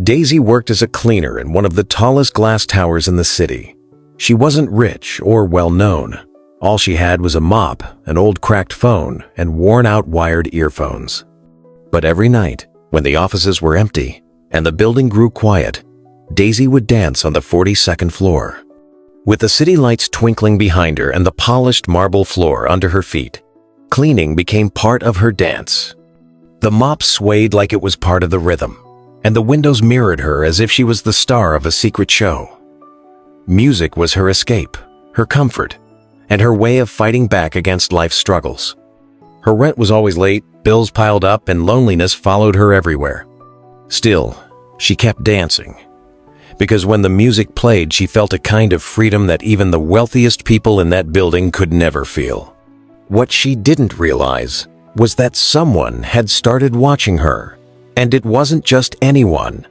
Daisy worked as a cleaner in one of the tallest glass towers in the city. She wasn't rich or well-known. All she had was a mop, an old cracked phone, and worn-out wired earphones. But every night, when the offices were empty and the building grew quiet, Daisy would dance on the 42nd floor. With the city lights twinkling behind her and the polished marble floor under her feet, cleaning became part of her dance. The mop swayed like it was part of the rhythm, and the windows mirrored her as if she was the star of a secret show. Music was her escape, her comfort, and her way of fighting back against life's struggles. Her rent was always late, bills piled up, and loneliness followed her everywhere. Still, she kept dancing, because when the music played, she felt a kind of freedom that even the wealthiest people in that building could never feel. What she didn't realize was that someone had started watching her. And it wasn't just anyone.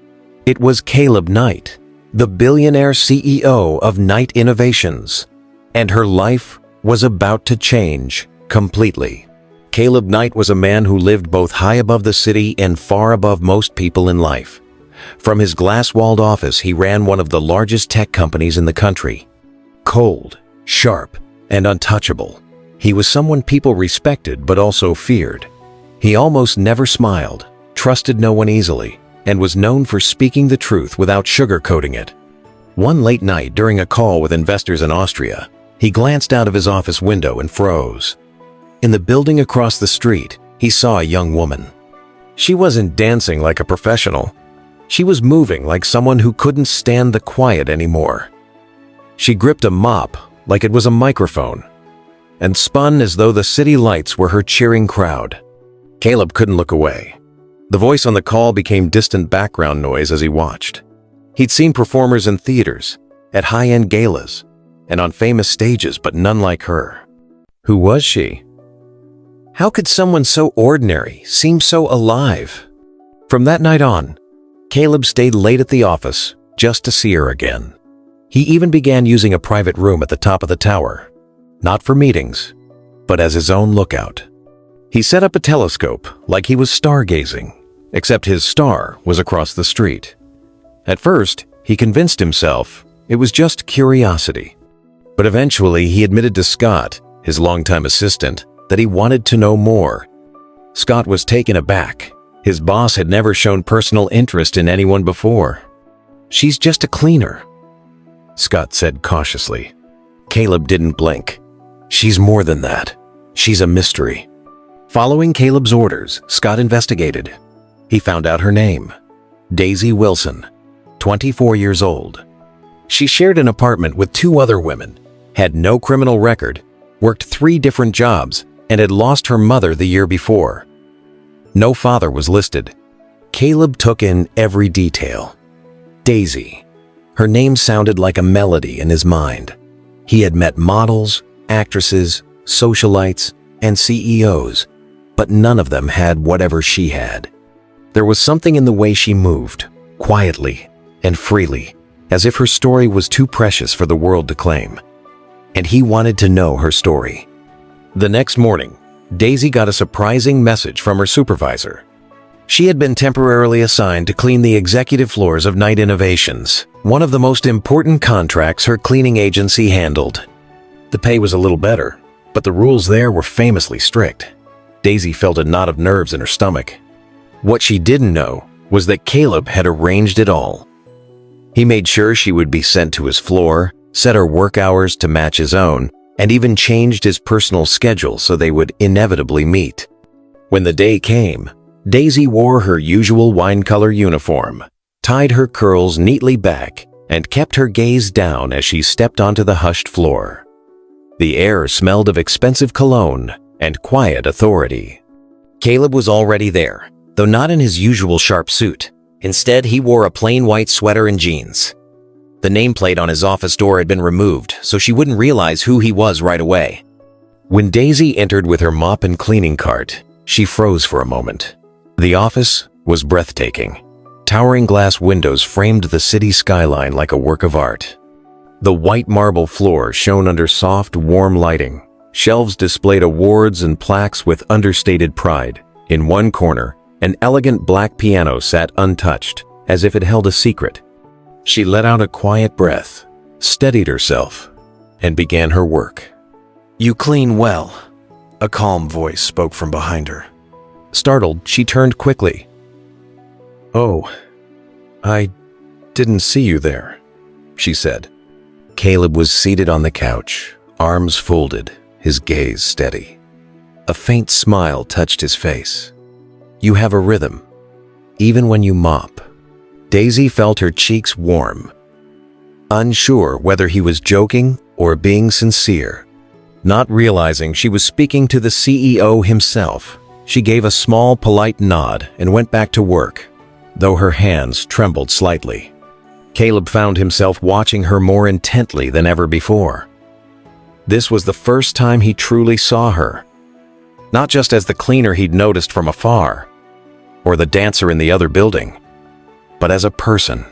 It was Caleb Knight, the billionaire CEO of Knight Innovations. And her life was about to change completely. Caleb Knight was a man who lived both high above the city and far above most people in life. From his glass-walled office, he ran one of the largest tech companies in the country. Cold, sharp, and untouchable, he was someone people respected but also feared. He almost never smiled, trusted no one easily, and was known for speaking the truth without sugarcoating it. One late night during a call with investors in Austria, he glanced out of his office window and froze. In the building across the street, he saw a young woman. She wasn't dancing like a professional. She was moving like someone who couldn't stand the quiet anymore. She gripped a mop like it was a microphone, and spun as though the city lights were her cheering crowd. Caleb couldn't look away. The voice on the call became distant background noise as he watched. He'd seen performers in theaters, at high-end galas, and on famous stages, but none like her. Who was she? How could someone so ordinary seem so alive? From that night on, Caleb stayed late at the office just to see her again. He even began using a private room at the top of the tower, not for meetings, but as his own lookout. He set up a telescope like he was stargazing, except his star was across the street. At first, he convinced himself it was just curiosity. But eventually, he admitted to Scott, his longtime assistant, that he wanted to know more. Scott was taken aback. His boss had never shown personal interest in anyone before. "She's just a cleaner," Scott said cautiously. Caleb didn't blink. "She's more than that. She's a mystery." Following Caleb's orders, Scott investigated. He found out her name, Daisy Wilson, 24 years old. She shared an apartment with 2 other women, had no criminal record, worked 3 different jobs, and had lost her mother the year before. No father was listed. Caleb took in every detail. Daisy. Her name sounded like a melody in his mind. He had met models, actresses, socialites, and CEOs, but none of them had whatever she had. There was something in the way she moved, quietly and freely, as if her story was too precious for the world to claim. And he wanted to know her story. The next morning, Daisy got a surprising message from her supervisor. She had been temporarily assigned to clean the executive floors of Knight Innovations, one of the most important contracts her cleaning agency handled. The pay was a little better, but the rules there were famously strict. Daisy felt a knot of nerves in her stomach. What she didn't know was that Caleb had arranged it all. He made sure she would be sent to his floor, set her work hours to match his own, and even changed his personal schedule so they would inevitably meet. When the day came, Daisy wore her usual wine-color uniform, tied her curls neatly back, and kept her gaze down as she stepped onto the hushed floor. The air smelled of expensive cologne and quiet authority. Caleb was already there, though not in his usual sharp suit. Instead, he wore a plain white sweater and jeans. The nameplate on his office door had been removed, so she wouldn't realize who he was right away. When Daisy entered with her mop and cleaning cart, she froze for a moment. The office was breathtaking. Towering glass windows framed the city skyline like a work of art. The white marble floor shone under soft, warm lighting. Shelves displayed awards and plaques with understated pride. In one corner, an elegant black piano sat untouched, as if it held a secret. She let out a quiet breath, steadied herself, and began her work. "You clean well," a calm voice spoke from behind her. Startled, she turned quickly. "Oh, I didn't see you there," she said. Caleb was seated on the couch, arms folded, his gaze steady. A faint smile touched his face. "You have a rhythm, even when you mop." Daisy felt her cheeks warm. Unsure whether he was joking or being sincere. Not realizing she was speaking to the CEO himself, she gave a small, polite nod and went back to work, though her hands trembled slightly. Caleb found himself watching her more intently than ever before. This was the first time he truly saw her, not just as the cleaner he'd noticed from afar, or the dancer in the other building, but as a person.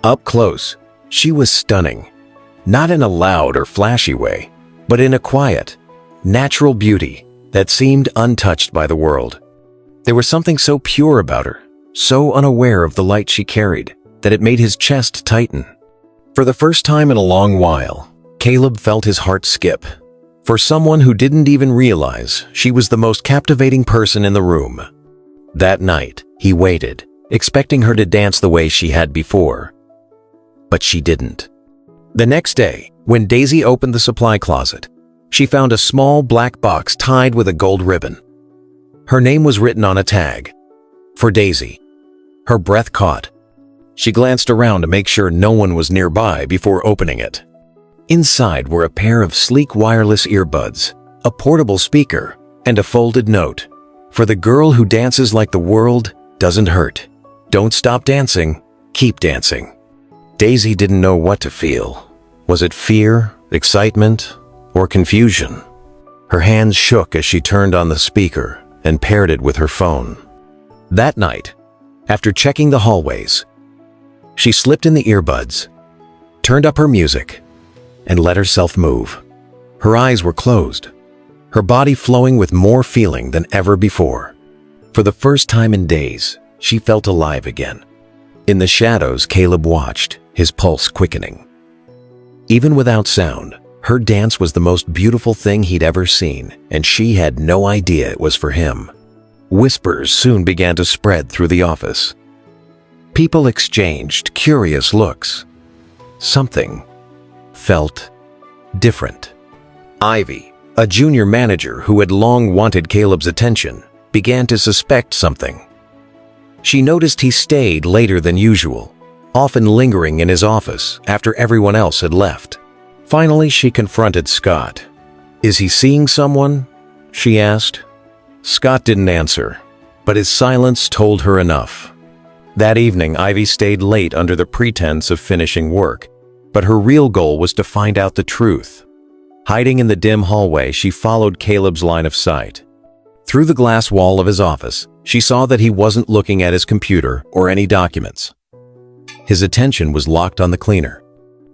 Up close, she was stunning, not in a loud or flashy way, but in a quiet, natural beauty that seemed untouched by the world. There was something so pure about her, so unaware of the light she carried, that it made his chest tighten. For the first time in a long while, Caleb felt his heart skip. For someone who didn't even realize she was the most captivating person in the room. That night, he waited, expecting her to dance the way she had before. But she didn't. The next day, when Daisy opened the supply closet, she found a small black box tied with a gold ribbon. Her name was written on a tag. For Daisy. Her breath caught. She glanced around to make sure no one was nearby before opening it. Inside were a pair of sleek wireless earbuds, a portable speaker, and a folded note. For the girl who dances like the world doesn't hurt. Don't stop dancing, keep dancing. Daisy didn't know what to feel. Was it fear, excitement, or confusion? Her hands shook as she turned on the speaker and paired it with her phone. That night, after checking the hallways, she slipped in the earbuds, turned up her music, and let herself move. Her eyes were closed, her body flowing with more feeling than ever before. For the first time in days, she felt alive again. In the shadows, Caleb watched, his pulse quickening. Even without sound, her dance was the most beautiful thing he'd ever seen, and she had no idea it was for him. Whispers soon began to spread through the office. People exchanged curious looks. Something felt different. Ivy, a junior manager who had long wanted Caleb's attention, began to suspect something. She noticed he stayed later than usual, often lingering in his office after everyone else had left. Finally, she confronted Scott. "Is he seeing someone?" she asked. Scott didn't answer, but his silence told her enough. That evening, Ivy stayed late under the pretense of finishing work, but her real goal was to find out the truth. Hiding in the dim hallway, she followed Caleb's line of sight. Through the glass wall of his office, she saw that he wasn't looking at his computer or any documents. His attention was locked on the cleaner.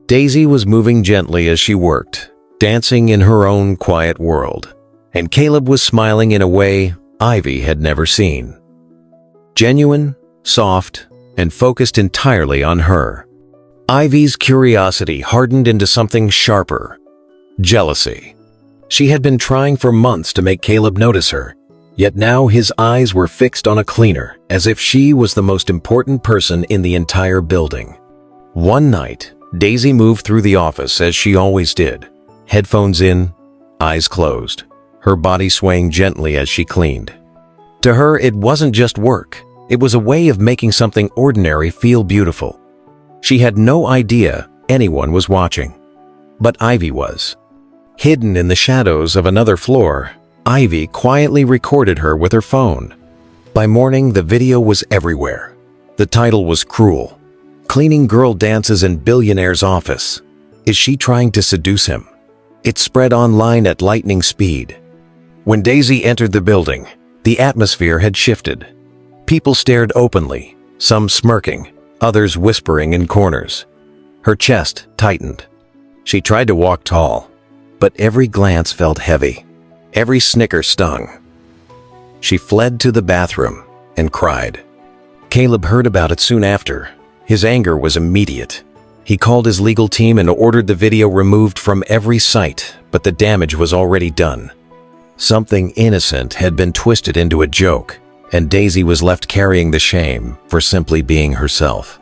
Daisy was moving gently as she worked, dancing in her own quiet world, and Caleb was smiling in a way Ivy had never seen. Genuine, soft, and focused entirely on her. Ivy's curiosity hardened into something sharper: jealousy. She had been trying for months to make Caleb notice her, yet now his eyes were fixed on a cleaner, as if she was the most important person in the entire building. One night, Daisy moved through the office as she always did, headphones in, eyes closed, her body swaying gently as she cleaned. To her, it wasn't just work. It was a way of making something ordinary feel beautiful. She had no idea anyone was watching, but Ivy was. Hidden in the shadows of another floor, Ivy quietly recorded her with her phone. By morning, the video was everywhere. The title was cruel. "Cleaning girl dances in billionaire's office. Is she trying to seduce him?" It spread online at lightning speed. When Daisy entered the building, the atmosphere had shifted. People stared openly, some smirking, others whispering in corners. Her chest tightened. She tried to walk tall, but every glance felt heavy. Every snicker stung. She fled to the bathroom and cried. Caleb heard about it soon after. His anger was immediate. He called his legal team and ordered the video removed from every site, but the damage was already done. Something innocent had been twisted into a joke, and Daisy was left carrying the shame for simply being herself.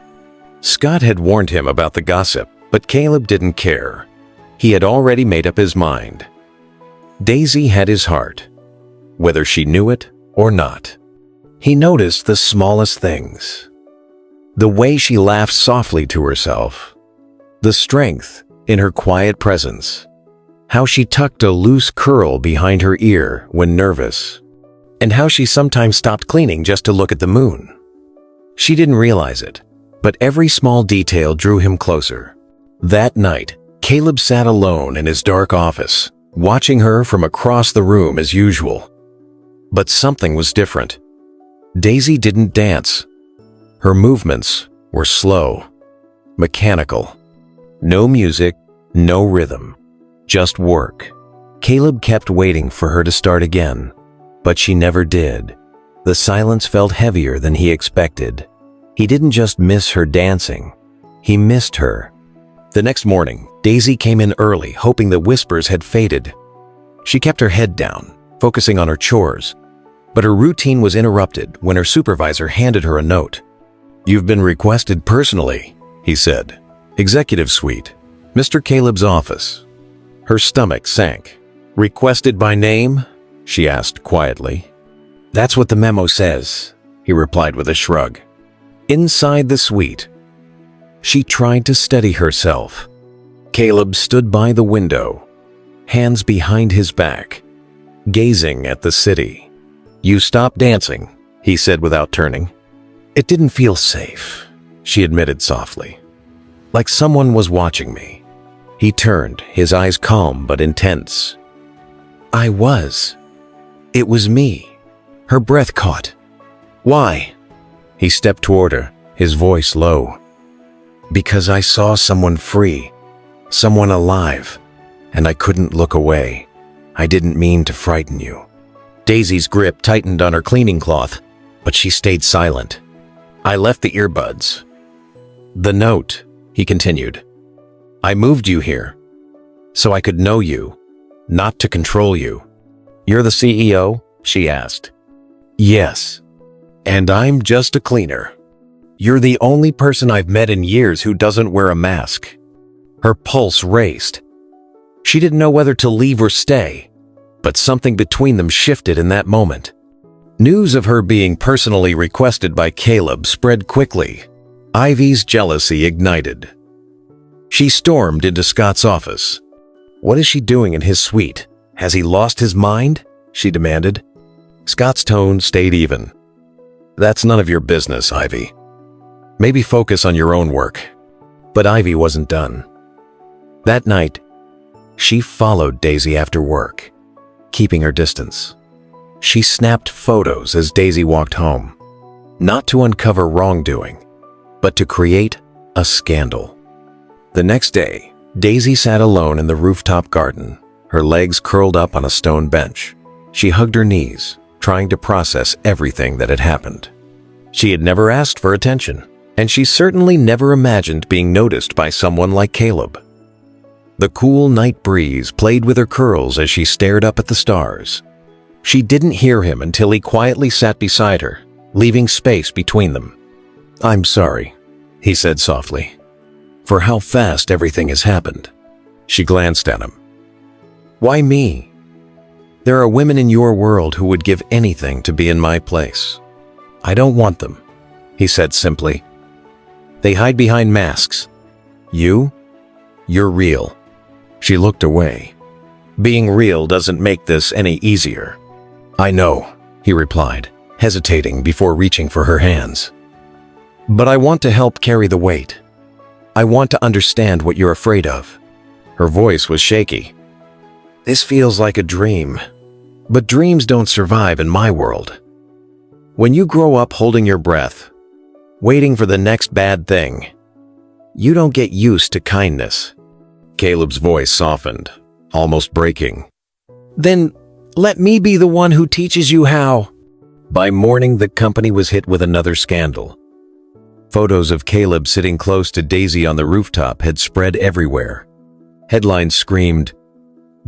Scott had warned him about the gossip, but Caleb didn't care. He had already made up his mind. Daisy had his heart, whether she knew it or not. He noticed the smallest things. The way she laughed softly to herself. The strength in her quiet presence. How she tucked a loose curl behind her ear when nervous. And how she sometimes stopped cleaning just to look at the moon. She didn't realize it, but every small detail drew him closer. That night, Caleb sat alone in his dark office, watching her from across the room as usual. But something was different. Daisy didn't dance. Her movements were slow, mechanical. No music, no rhythm, just work. Caleb kept waiting for her to start again, but she never did. The silence felt heavier than he expected. He didn't just miss her dancing, he missed her. The next morning, Daisy came in early, hoping the whispers had faded. She kept her head down, focusing on her chores. But her routine was interrupted when her supervisor handed her a note. "You've been requested personally," he said. "Executive suite, Mr. Caleb's office." Her stomach sank. "Requested by name?" she asked quietly. "That's what the memo says," he replied with a shrug. Inside the suite, she tried to steady herself. Caleb stood by the window, hands behind his back, gazing at the city. "You stopped dancing," he said without turning. "It didn't feel safe," she admitted softly. "Like someone was watching me." He turned, his eyes calm but intense. "I was. It was me." Her breath caught. "Why?" He stepped toward her, his voice low. "Because I saw someone free, someone alive, and I couldn't look away. I didn't mean to frighten you." Daisy's grip tightened on her cleaning cloth, but she stayed silent. "I left the earbuds." "The note," he continued. "I moved you here, so I could know you, not to control you." "You're the CEO?" she asked. "Yes. And I'm just a cleaner. You're the only person I've met in years who doesn't wear a mask." Her pulse raced. She didn't know whether to leave or stay, but something between them shifted in that moment. News of her being personally requested by Caleb spread quickly. Ivy's jealousy ignited. She stormed into Scott's office. "What is she doing in his suite? Has he lost his mind?" she demanded. Scott's tone stayed even. "That's none of your business, Ivy. Maybe focus on your own work." But Ivy wasn't done. That night, she followed Daisy after work, keeping her distance. She snapped photos as Daisy walked home, not to uncover wrongdoing, but to create a scandal. The next day, Daisy sat alone in the rooftop garden, her legs curled up on a stone bench. She hugged her knees, trying to process everything that had happened. She had never asked for attention, and she certainly never imagined being noticed by someone like Caleb. The cool night breeze played with her curls as she stared up at the stars. She didn't hear him until he quietly sat beside her, leaving space between them. "I'm sorry," he said softly, "for how fast everything has happened." She glanced at him. "Why me? There are women in your world who would give anything to be in my place." "I don't want them," he said simply. "They hide behind masks. You're real." She looked away. "Being real doesn't make this any easier." "I know," he replied, hesitating before reaching for her hands. "But I want to help carry the weight. I want to understand what you're afraid of." Her voice was shaky. "This feels like a dream, but dreams don't survive in my world. When you grow up holding your breath, waiting for the next bad thing, you don't get used to kindness." Caleb's voice softened, almost breaking. "Then let me be the one who teaches you how." By morning, the company was hit with another scandal. Photos of Caleb sitting close to Daisy on the rooftop had spread everywhere. Headlines screamed,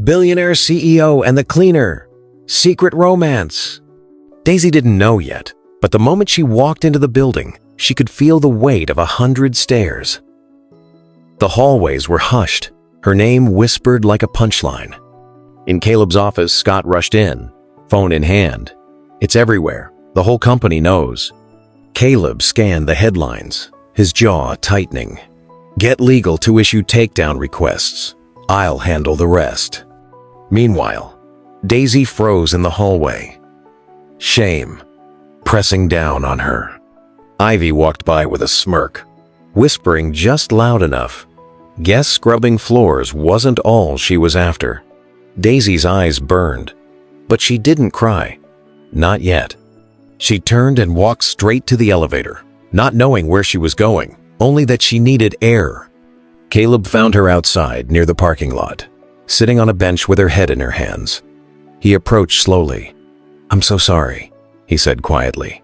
"Billionaire CEO and the cleaner! Secret romance!" Daisy didn't know yet, but the moment she walked into the building, she could feel the weight of 100 stares. The hallways were hushed, her name whispered like a punchline. In Caleb's office, Scott rushed in, phone in hand. "It's everywhere. The whole company knows." Caleb scanned the headlines, his jaw tightening. "Get legal to issue takedown requests. I'll handle the rest." Meanwhile, Daisy froze in the hallway. Shame pressing down on her. Ivy walked by with a smirk, whispering just loud enough. Guess scrubbing floors wasn't all she was after. Daisy's eyes burned, but she didn't cry. Not yet. She turned and walked straight to the elevator, not knowing where she was going, only that she needed air. Caleb found her outside near the parking lot, sitting on a bench with her head in her hands. He approached slowly. "I'm so sorry," he said quietly.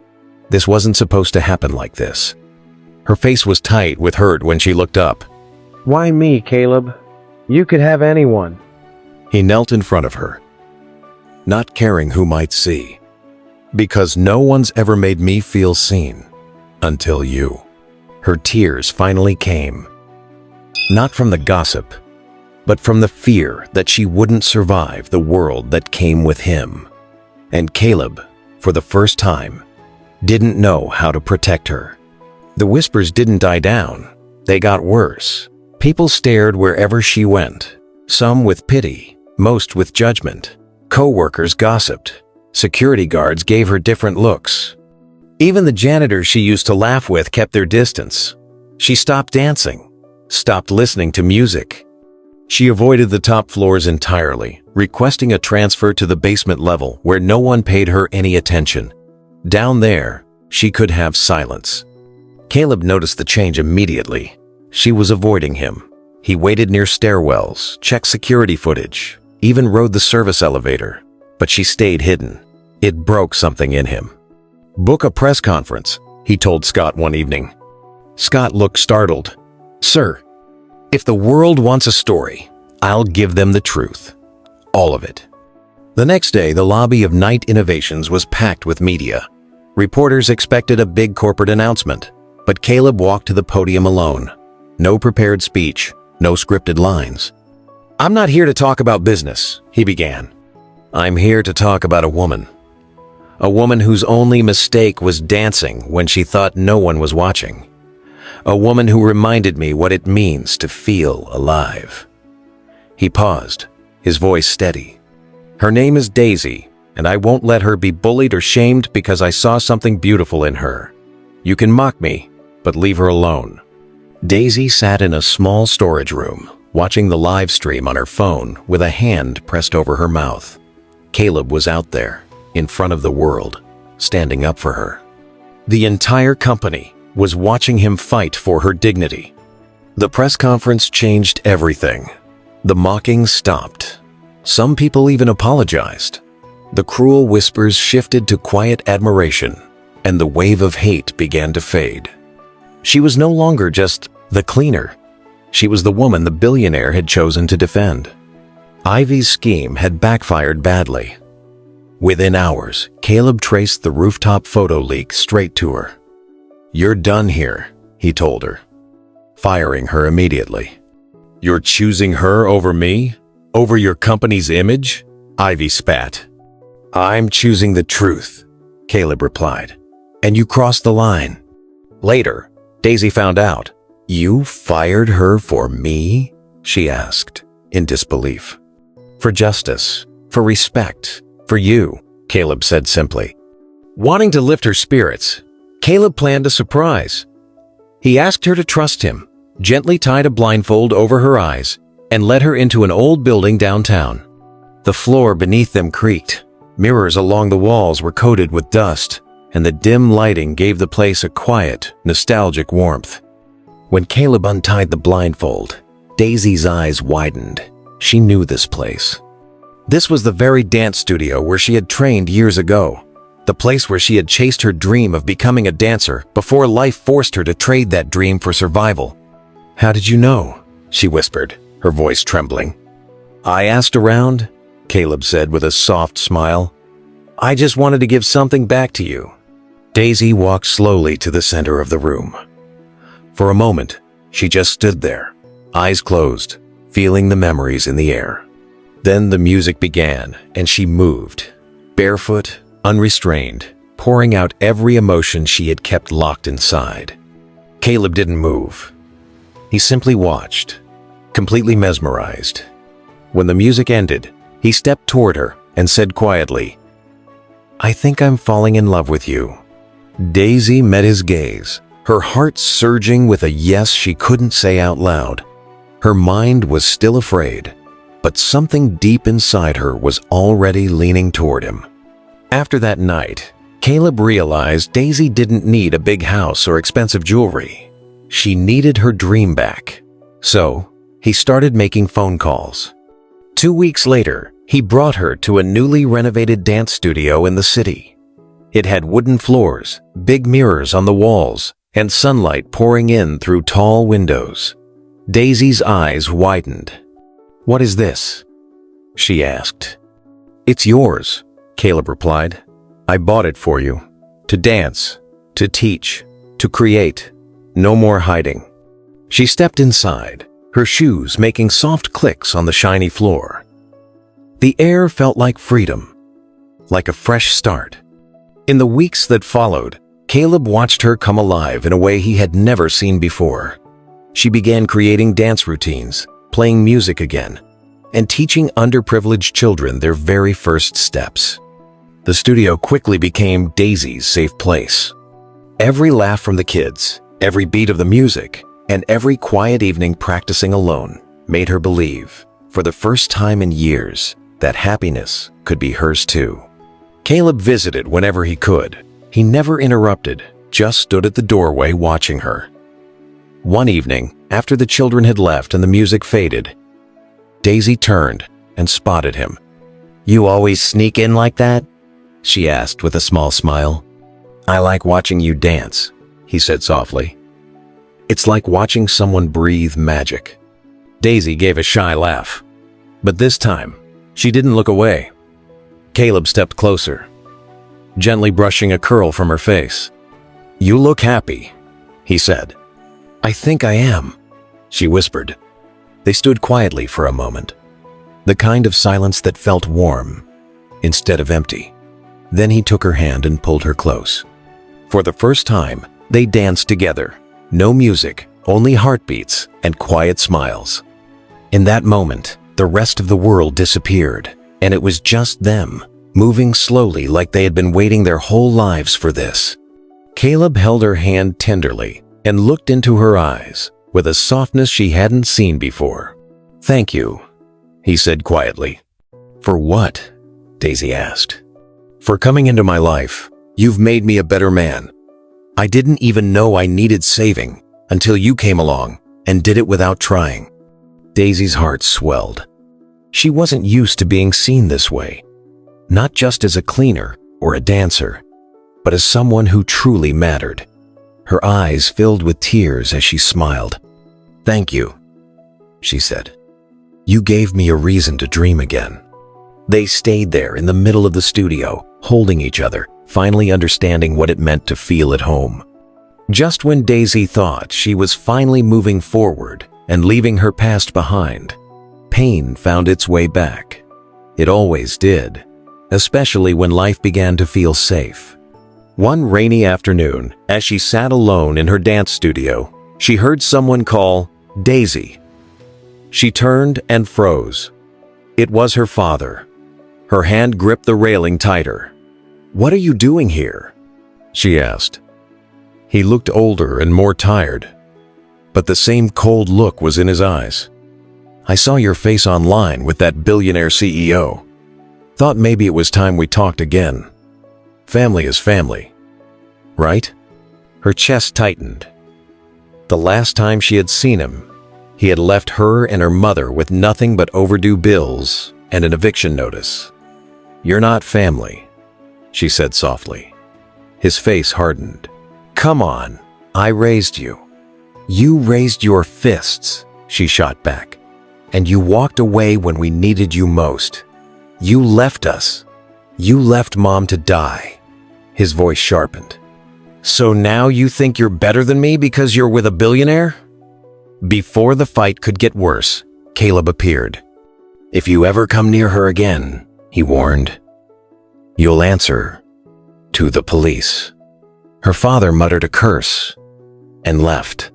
"This wasn't supposed to happen like this." Her face was tight with hurt when she looked up. "Why me, Caleb? You could have anyone." He knelt in front of her, not caring who might see. "Because no one's ever made me feel seen until you." Her tears finally came. Not from the gossip, but from the fear that she wouldn't survive the world that came with him. And Caleb, for the first time, didn't know how to protect her. The whispers didn't die down. They got worse. People stared wherever she went, some with pity, most with judgment. Co-workers gossiped. Security guards gave her different looks. Even the janitors she used to laugh with kept their distance. She stopped dancing, stopped listening to music. She avoided the top floors entirely, requesting a transfer to the basement level where no one paid her any attention. Down there, she could have silence. Caleb noticed the change immediately. She was avoiding him. He waited near stairwells, checked security footage, even rode the service elevator. But she stayed hidden. It broke something in him. "Book a press conference," he told Scott one evening. Scott looked startled. "Sir, if the world wants a story, I'll give them the truth. All of it." The next day, the lobby of Night Innovations was packed with media. Reporters expected a big corporate announcement, but Caleb walked to the podium alone. No prepared speech, no scripted lines. "I'm not here to talk about business," he began. "I'm here to talk about a woman. A woman whose only mistake was dancing when she thought no one was watching. A woman who reminded me what it means to feel alive." He paused, his voice steady. "Her name is Daisy, and I won't let her be bullied or shamed because I saw something beautiful in her. You can mock me, but leave her alone." Daisy sat in a small storage room, watching the live stream on her phone with a hand pressed over her mouth. Caleb was out there, in front of the world, standing up for her. The entire company was watching him fight for her dignity. The press conference changed everything. The mocking stopped. Some people even apologized. The cruel whispers shifted to quiet admiration, and the wave of hate began to fade. She was no longer just the cleaner. She was the woman the billionaire had chosen to defend. Ivy's scheme had backfired badly. Within hours, Caleb traced the rooftop photo leak straight to her. "You're done here," he told her, firing her immediately. "You're choosing her over me? Over your company's image?" Ivy spat. "I'm choosing the truth," Caleb replied. "And you crossed the line." Later, Daisy found out. "You fired her for me?" she asked, in disbelief. "For justice, for respect, for you," Caleb said simply. Wanting to lift her spirits, Caleb planned a surprise. He asked her to trust him, gently tied a blindfold over her eyes, and led her into an old building downtown. The floor beneath them creaked. Mirrors along the walls were coated with dust, and the dim lighting gave the place a quiet, nostalgic warmth. When Caleb untied the blindfold, Daisy's eyes widened. She knew this place. This was the very dance studio where she had trained years ago. The place where she had chased her dream of becoming a dancer before life forced her to trade that dream for survival. "How did you know?" she whispered, her voice trembling. "I asked around," Caleb said with a soft smile. "I just wanted to give something back to you." Daisy walked slowly to the center of the room. For a moment, she just stood there, eyes closed, feeling the memories in the air. Then the music began, and she moved, barefoot, unrestrained, pouring out every emotion she had kept locked inside. Caleb didn't move. He simply watched, completely mesmerized. When the music ended, he stepped toward her and said quietly, "I think I'm falling in love with you." Daisy met his gaze, her heart surging with a yes she couldn't say out loud. Her mind was still afraid, but something deep inside her was already leaning toward him. After that night, Caleb realized Daisy didn't need a big house or expensive jewelry. She needed her dream back. So, he started making phone calls. 2 weeks later, he brought her to a newly renovated dance studio in the city. It had wooden floors, big mirrors on the walls, and sunlight pouring in through tall windows. Daisy's eyes widened. "What is this?" she asked. "It's yours," Caleb replied. "I bought it for you. To dance, to teach, to create. No more hiding." She stepped inside, her shoes making soft clicks on the shiny floor. The air felt like freedom, like a fresh start. In the weeks that followed, Caleb watched her come alive in a way he had never seen before. She began creating dance routines, playing music again, and teaching underprivileged children their very first steps. The studio quickly became Daisy's safe place. Every laugh from the kids, every beat of the music, and every quiet evening practicing alone made her believe, for the first time in years, that happiness could be hers too. Caleb visited whenever he could. He never interrupted, just stood at the doorway watching her. One evening, after the children had left and the music faded, Daisy turned and spotted him. "You always sneak in like that?" she asked with a small smile. "I like watching you dance," he said softly. "It's like watching someone breathe magic." Daisy gave a shy laugh, but this time, she didn't look away. Caleb stepped closer, gently brushing a curl from her face. "You look happy," he said. "I think I am," she whispered. They stood quietly for a moment, the kind of silence that felt warm instead of empty. Then he took her hand and pulled her close. For the first time, they danced together. No music, only heartbeats and quiet smiles. In that moment, the rest of the world disappeared, and it was just them, moving slowly like they had been waiting their whole lives for this. Caleb held her hand tenderly and looked into her eyes with a softness she hadn't seen before. "Thank you," he said quietly. "For what?" Daisy asked. "For coming into my life. You've made me a better man. I didn't even know I needed saving until you came along and did it without trying." Daisy's heart swelled. She wasn't used to being seen this way, not just as a cleaner or a dancer, but as someone who truly mattered. Her eyes filled with tears as she smiled. "Thank you," she said. "You gave me a reason to dream again." They stayed there in the middle of the studio, holding each other, finally understanding what it meant to feel at home. Just when Daisy thought she was finally moving forward and leaving her past behind, pain found its way back. It always did, especially when life began to feel safe. One rainy afternoon, as she sat alone in her dance studio, she heard someone call, "Daisy." She turned and froze. It was her father. Her hand gripped the railing tighter. "What are you doing here?" she asked. He looked older and more tired, but the same cold look was in his eyes. "I saw your face online with that billionaire CEO. Thought maybe it was time we talked again. Family is family, right?" Her chest tightened. The last time she had seen him, he had left her and her mother with nothing but overdue bills and an eviction notice. "You're not family," she said softly. His face hardened. "Come on, I raised you." "You raised your fists," she shot back. "And you walked away when we needed you most. You left us. You left Mom to die." His voice sharpened. "So now you think you're better than me because you're with a billionaire?" Before the fight could get worse, Caleb appeared. "If you ever come near her again," he warned, "you'll answer to the police." Her father muttered a curse and left.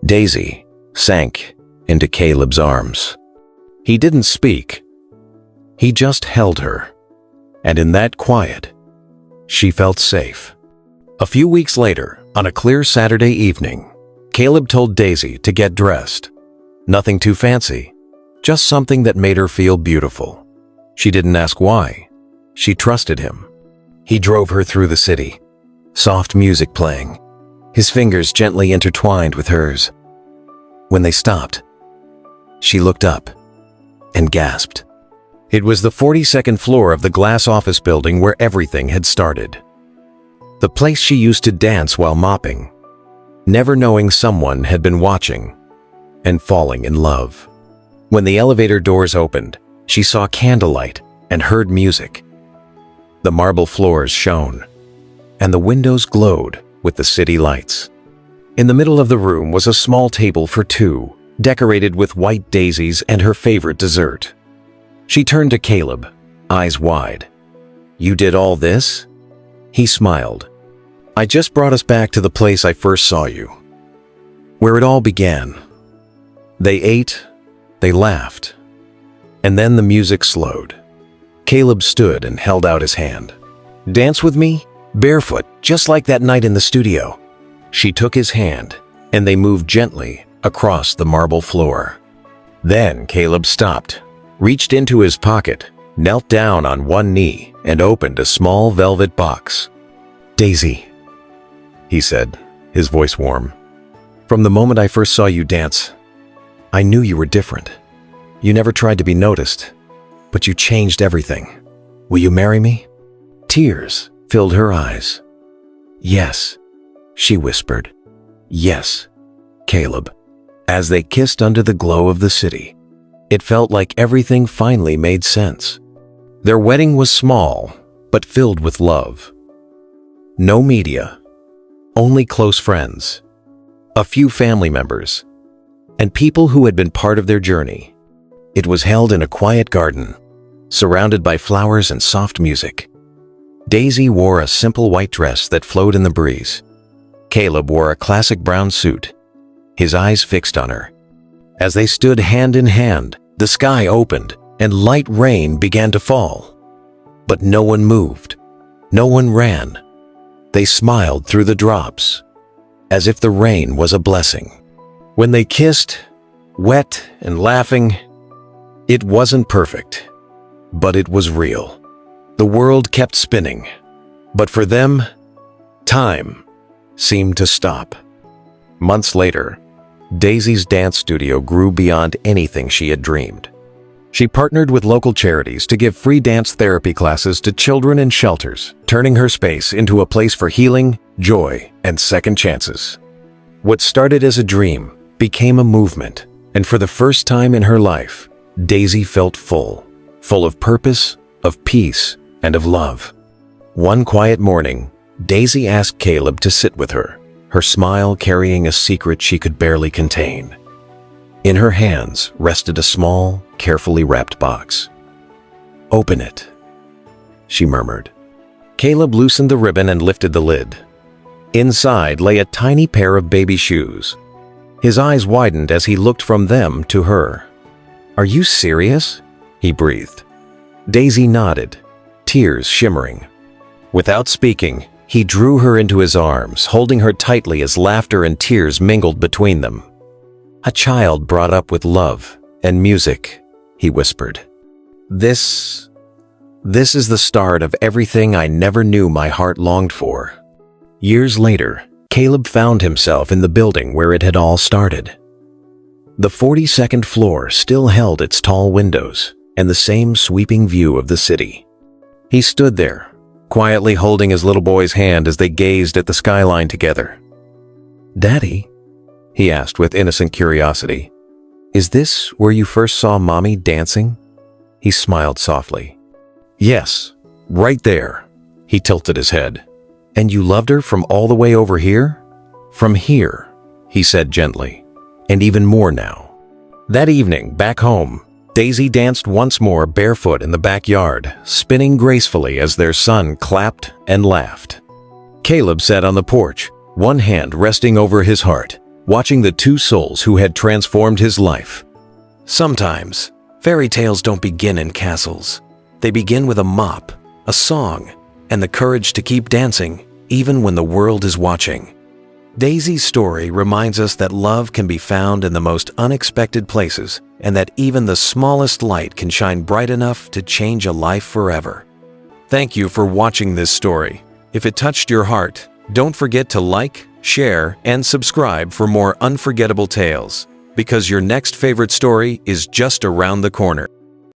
Daisy sank into Caleb's arms. He didn't speak. He just held her. And in that quiet, she felt safe. A few weeks later, on a clear Saturday evening, Caleb told Daisy to get dressed. Nothing too fancy, just something that made her feel beautiful. She didn't ask why. She trusted him. He drove her through the city, soft music playing, his fingers gently intertwined with hers. When they stopped, she looked up and gasped. It was the 42nd floor of the glass office building where everything had started. The place she used to dance while mopping, never knowing someone had been watching and falling in love. When the elevator doors opened, she saw candlelight and heard music. The marble floors shone, and the windows glowed with the city lights. In the middle of the room was a small table for two, decorated with white daisies and her favorite dessert. She turned to Caleb, eyes wide. "You did all this?" He smiled. "I just brought us back to the place I first saw you, where it all began." They ate, they laughed, and then the music slowed. Caleb stood and held out his hand. "Dance with me, barefoot, just like that night in the studio." She took his hand, and they moved gently across the marble floor. Then Caleb stopped, reached into his pocket, knelt down on one knee, and opened a small velvet box. "Daisy," he said, his voice warm. "From the moment I first saw you dance, I knew you were different. You never tried to be noticed, but you changed everything. Will you marry me?" Tears filled her eyes. "Yes," she whispered. "Yes, Caleb." As they kissed under the glow of the city, it felt like everything finally made sense. Their wedding was small, but filled with love. No media, only close friends, a few family members, and people who had been part of their journey. It was held in a quiet garden, surrounded by flowers and soft music. Daisy wore a simple white dress that flowed in the breeze. Caleb wore a classic brown suit, his eyes fixed on her. As they stood hand in hand, the sky opened and light rain began to fall. But no one moved. No one ran. They smiled through the drops, as if the rain was a blessing. When they kissed, wet and laughing, it wasn't perfect, but it was real. The world kept spinning, but for them, time seemed to stop. Months later, Daisy's dance studio grew beyond anything she had dreamed. She partnered with local charities to give free dance therapy classes to children in shelters, turning her space into a place for healing, joy, and second chances. What started as a dream became a movement, and for the first time in her life, Daisy felt full of purpose, of peace, and of love. One quiet morning, Daisy asked Caleb to sit with her, her smile carrying a secret she could barely contain. In her hands rested a small, carefully wrapped box. "Open it," she murmured. Caleb loosened the ribbon and lifted the lid. Inside lay a tiny pair of baby shoes. His eyes widened as he looked from them to her. "Are you serious?" he breathed. Daisy nodded, tears shimmering. Without speaking, he drew her into his arms, holding her tightly as laughter and tears mingled between them. "A child brought up with love and music," he whispered. This is the start of everything I never knew my heart longed for." Years later, Caleb found himself in the building where it had all started. The 42nd floor still held its tall windows and the same sweeping view of the city. He stood there, quietly holding his little boy's hand as they gazed at the skyline together. "Daddy?" he asked with innocent curiosity. "Is this where you first saw Mommy dancing?" He smiled softly. "Yes, right there." He tilted his head. "And you loved her from all the way over here?" "From here," he said gently. "And even more now." That evening, back home, Daisy danced once more barefoot in the backyard, spinning gracefully as their son clapped and laughed. Caleb sat on the porch, one hand resting over his heart, watching the two souls who had transformed his life. Sometimes, fairy tales don't begin in castles. They begin with a mop, a song, and the courage to keep dancing, even when the world is watching. Daisy's story reminds us that love can be found in the most unexpected places, and that even the smallest light can shine bright enough to change a life forever. Thank you for watching this story. If it touched your heart, don't forget to like, share, and subscribe for more unforgettable tales, because your next favorite story is just around the corner.